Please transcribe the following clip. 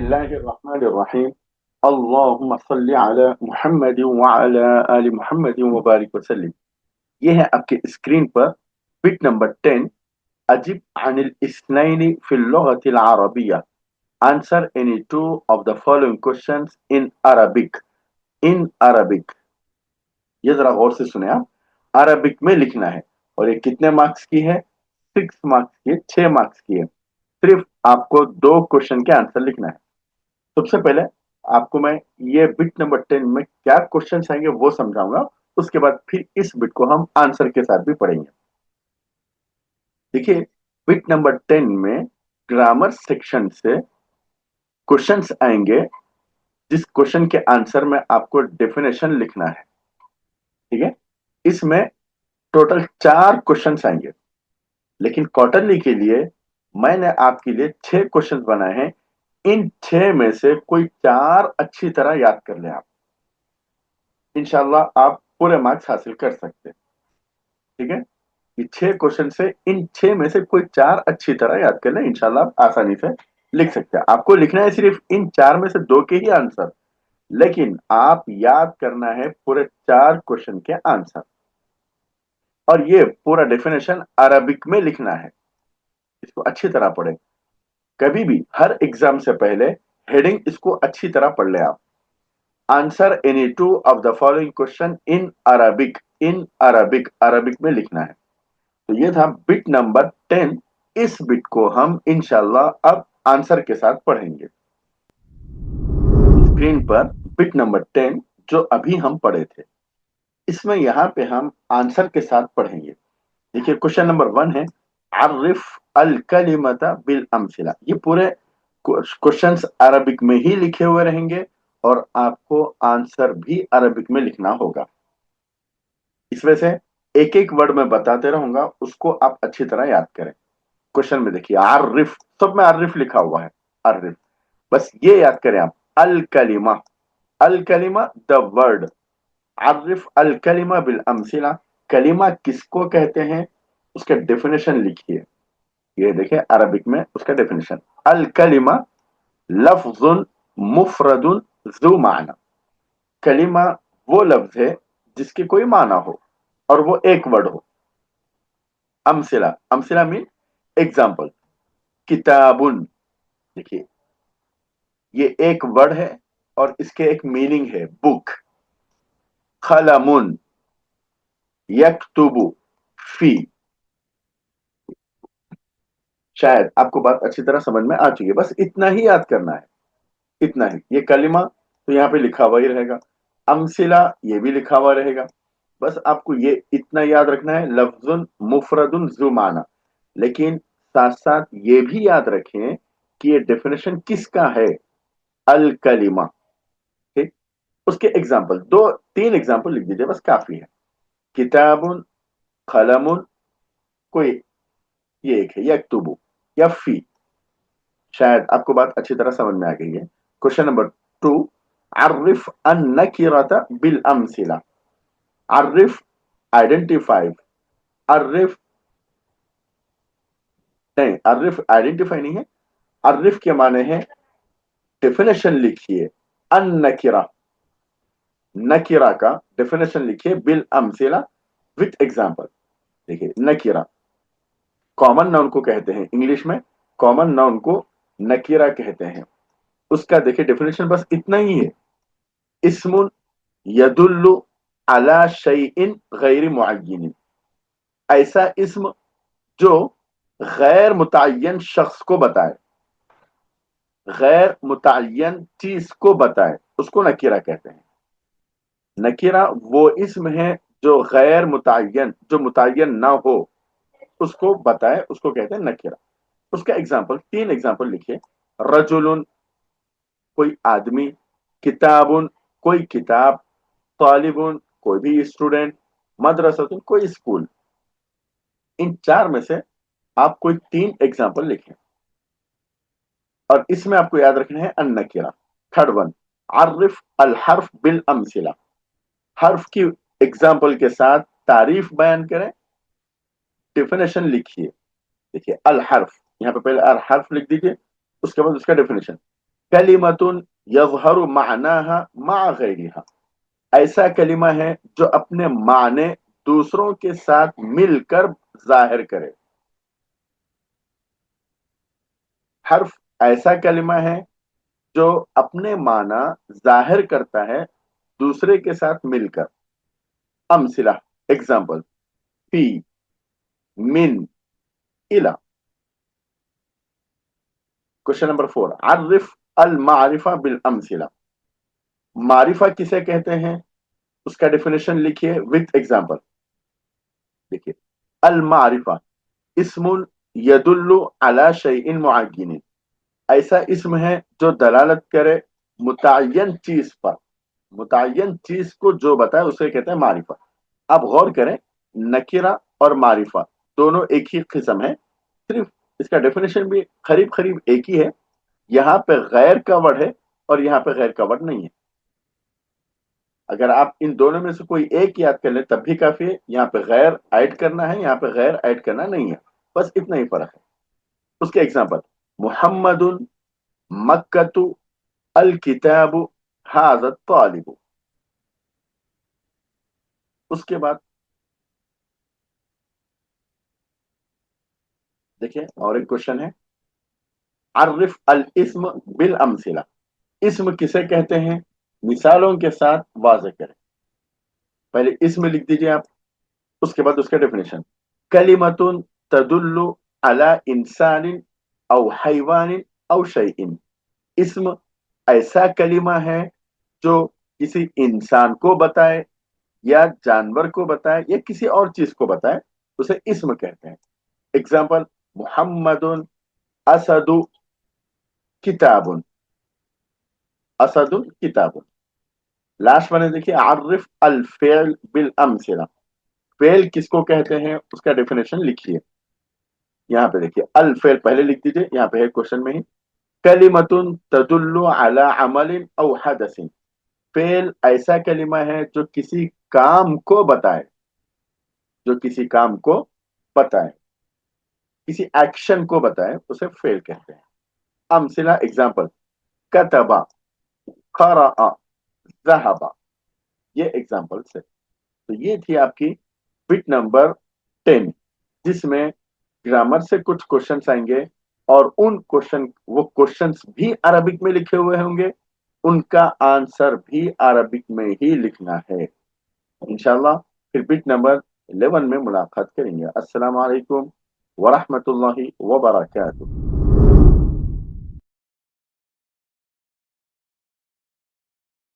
बिस्मिल्लाहिर्रहमानिर्रहीम। अल्लाहुम्मा सल्ली अला मुहम्मद व अला आलि मुहम्मद व बारिक वसल्लिम। ये है आपके स्क्रीन पर बिट नंबर 10। अजिब अनिल इस्नैनी फिल लुगतिल अरबिया। Answer any two of the following questions in Arabic. In Arabic, ये जरा गौर से सुने आप। अरबिक में लिखना है और ये कितने मार्क्स की है? 6 मार्क्स की है, 6 मार्क्स की है। सिर्फ आपको 2 क्वेश्चन के आंसर लिखना है। सबसे पहले आपको मैं ये बिट नंबर 10 में क्या क्वेश्चन आएंगे वो समझाऊंगा। उसके बाद फिर इस बिट को हम आंसर के साथ भी पढ़ेंगे। देखिए, बिट नंबर 10 में ग्रामर सेक्शन से क्वेश्चंस आएंगे, जिस क्वेश्चन के आंसर में आपको डेफिनेशन लिखना है। ठीक है, इसमें टोटल 4 क्वेश्चंस आएंगे, लेकिन क्वार्टरली के लिए मैंने आपके लिए 6 क्वेश्चंस बनाए हैं। इन 6 में से कोई 4 अच्छी तरह याद कर ले आप, इंशाल्लाह आप पूरे मार्क्स हासिल कर सकते हैं। ठीक है, ये 6 क्वेश्चन से इन 6 में से कोई 4 अच्छी तरह याद कर ले, इंशाल्लाह आप आसानी से लिख सकते हैं। आपको लिखना है सिर्फ इन 4 में से 2 के ही आंसर, लेकिन आप याद करना है पूरे 4 क्वेश्चन के आंसर। और ये पूरा डेफिनेशन अरबिक में लिखना है, इसको अच्छी तरह पढ़े। कभी भी हर एग्जाम से पहले हेडिंग इसको अच्छी तरह पढ़ ले आप। Answer any two of the following question in Arabic. In Arabic, Arabic में लिखना है। तो ये था बिट नंबर 10। इस बिट को हम इंशाल्लाह अब आंसर के साथ पढ़ेंगे। स्क्रीन पर बिट नंबर 10 जो अभी हम पढ़े थे, इसमें यहां पे हम आंसर के साथ पढ़ेंगे। देखिए, क्वेश्चन नंबर 1 है आरिफ अल कलिमता बिल अमसिला। ये पूरे क्वेश्चंस अरबिक में ही लिखे हुए रहेंगे और आपको आंसर भी अरबिक में लिखना होगा। इस वजह से एक एक वर्ड में बताते रहूंगा, उसको आप अच्छी तरह याद करें। क्वेश्चन में देखिए, आरिफ, सब में आरिफ लिखा हुआ है। आरिफ, बस ये याद करें आप। अल कलिमा, अल कलिमा द वर्ड। आरिफ अल कलिमा बिल अमसिला, कलिमा किसको कहते हैं उसका डेफिनेशन लिखिए। ये देखिए अरबिक में उसका डेफिनेशन, अल कलिमा लफ्जुन मुफरदुन जु माना। कलिमा वो लफ्ज है जिसकी कोई माना हो और वो एक वर्ड हो। अमसिला, अमसिला मीन एग्जाम्पल। किताबुन, देखिए ये एक वर्ड है और इसके एक मीनिंग है बुक। खलमुन यक्तुबु फी। शायद आपको बात अच्छी तरह समझ में आ चुकी है, बस इतना ही याद करना है। इतना ही, ये कलिमा तो यहाँ पे लिखा हुआ ही रहेगा, अमसिला ये भी लिखा हुआ रहेगा। बस आपको ये इतना याद रखना है, लफ्जुन मुफरदुन जुमाना। लेकिन साथ साथ ये भी याद रखें कि ये डेफिनेशन किसका है, अल कलिमा। ठीक, उसके एग्जाम्पल 2 3 एग्जाम्पल लिख दीजिए, बस काफी है। किताबुन, कलमुन, कोई ये एक है यक्तुबु या फी। शायद आपको बात अच्छी तरह समझ में आ गई है। क्वेश्चन नंबर 2, अर्रिफ अन नकीरता बिल अमसिला। अर्रिफ, आइडेंटिफाई। अर्रिफ नहीं, अर्रिफ आइडेंटिफाई नहीं है। अर्रिफ के माने हैं डेफिनेशन लिखिए। अन नकीरा, नकीरा का डेफिनेशन लिखिए बिल अमसिला, विथ एग्जाम्पल। देखिए, नकीरा कॉमन नाउन को कहते हैं, इंग्लिश में कॉमन नाउन को नकीरा कहते हैं। उसका देखिए डेफिनेशन बस इतना ही है, इस्मुन यदुल्लु अला शैइन गैर मुअय्यन। ऐसा इस्म जो गैर मुतय्यन शख्स को बताए, गैर मुतय्यन चीज को बताए, उसको नकीरा कहते हैं। नकीरा वो इस्म है जो गैर मुतय्यन, जो मुतय्यन ना हो, उसको बताए, उसको कहते हैं नकीरा। उसका एग्जाम्पल, 3 एग्जाम्पल लिखिए। रजुलुन, कोई आदमी। किताबुन, कोई किताब। तालिबुन, कोई भी स्टूडेंट। मदरसतुन, कोई स्कूल। इन 4 में से आप कोई 3 एग्जाम्पल लिखें और इसमें आपको याद रखना है अन नकीरा। थर्ड वन, आरिफ अल हर्फ बिल अमसिला। हर्फ की एग्जाम्पल के साथ तारीफ बयान करें, डेफिनेशन लिखिए। देखिए अल हर्फ, यहां पे पहले अल हर्फ लिख दीजिए, उसके बाद उसका डेफिनेशन। कलिमतुन यज़हरु मअनाहा मअ गैरिहा, ऐसा कलिमा है जो अपने माने दूसरों के साथ मिलकर जाहिर करे। हर्फ ऐसा कलिमा है जो अपने माना जाहिर करता है दूसरे के साथ मिलकर। अमसिला, एग्जाम्पल, फी, मिन, इला। क्वेश्चन नंबर 4, अर्रिफ अल मारिफा बिल अमसिला। मारिफा किसे कहते हैं, उसका डेफिनेशन लिखिए विथ एग्जाम्पल। देखिए, अल मारिफा इस्मुन यदुल्लु अला शैइन मुअय्यनिन, ऐसा इस्म है जो दलालत करे मुतय्यन चीज पर। मुतय्यन चीज को जो बताए उसे कहते हैं मारिफा। आप गौर करें, नकीरा और मारिफा दोनों एक ही किस्म है, सिर्फ इसका डेफिनेशन भी करीब करीब एक ही है। यहाँ पे गैर का वर्ड है और यहाँ पे गैर का वर्ड नहीं है। अगर आप इन दोनों में से कोई एक याद कर ले तब भी काफी है। यहाँ पे गैर ऐड करना है, यहाँ पे गैर ऐड करना नहीं है, बस इतना ही फर्क है। उसके एग्जाम्पल, मुहम्मदुन, मक्कतु, अल किताबु, हाज़ा तालिबु। उसके बाद देखिए और एक क्वेश्चन है, अर्रिफ अल इस्म बिल अमसिला। इस्म किसे कहते हैं, मिसालों के साथ वाज़ेह करें। पहले इस्म लिख दीजिए आप, उसके बाद उसका डेफिनेशन। कलिमतुन तदुल्लु अला इंसानिन औ हैवानिन औ शैइन। इस्म ऐसा कलिमा है जो किसी इंसान को बताए या जानवर को बताए या किसी और चीज को बताए, उसे इस्म कहते हैं। एग्जाम्पल, मुहम्मदुन असदु किताबुन। असदुन किताबुन। लास्ट वाले देखिए, आरिफ अल फेल बिल अमसिला। फेल किसको कहते हैं उसका डेफिनेशन लिखिए। यहाँ पे देखिए, अल फेल पहले लिख दीजिए, यहाँ पे है क्वेश्चन में ही। कलिमतुन तदुल्लु अला अमलिन औ हदसिन। फेल ऐसा कलिमा है जो किसी काम को बताए, जो किसी काम को बताए, किसी एक्शन को बताए, उसे फेल कहते हैं। अमसिला, एग्जाम्पल, कतबा, खरा, ज़हबा। ये एग्जाम्पल्स है। तो ये थी आपकी बिट नंबर 10, जिसमें ग्रामर से कुछ क्वेश्चंस आएंगे और उन क्वेश्चन, वो क्वेश्चंस भी अरबिक में लिखे हुए होंगे, उनका आंसर भी अरबिक में ही लिखना है। इंशाल्लाह फिर बिट नंबर 11 में मुलाकात करेंगे। अस्सलाम वालेकुम वरहमतुल्लाहि वबरकातुहू।